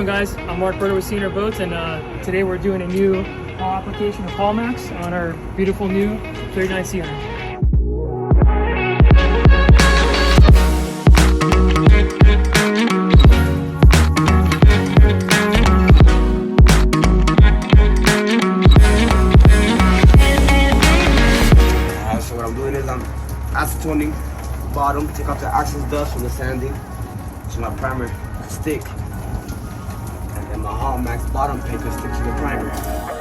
going, guys? I'm Mark Berto with SeaHunter Boats, and today we're doing a new application of Maxx on our beautiful new 39 SeaHunter. So what I'm doing is I'm acetoning the bottom, take off the access dust from the sanding, so my primer can stick, and then my Maxx bottom paint can stick to the primer.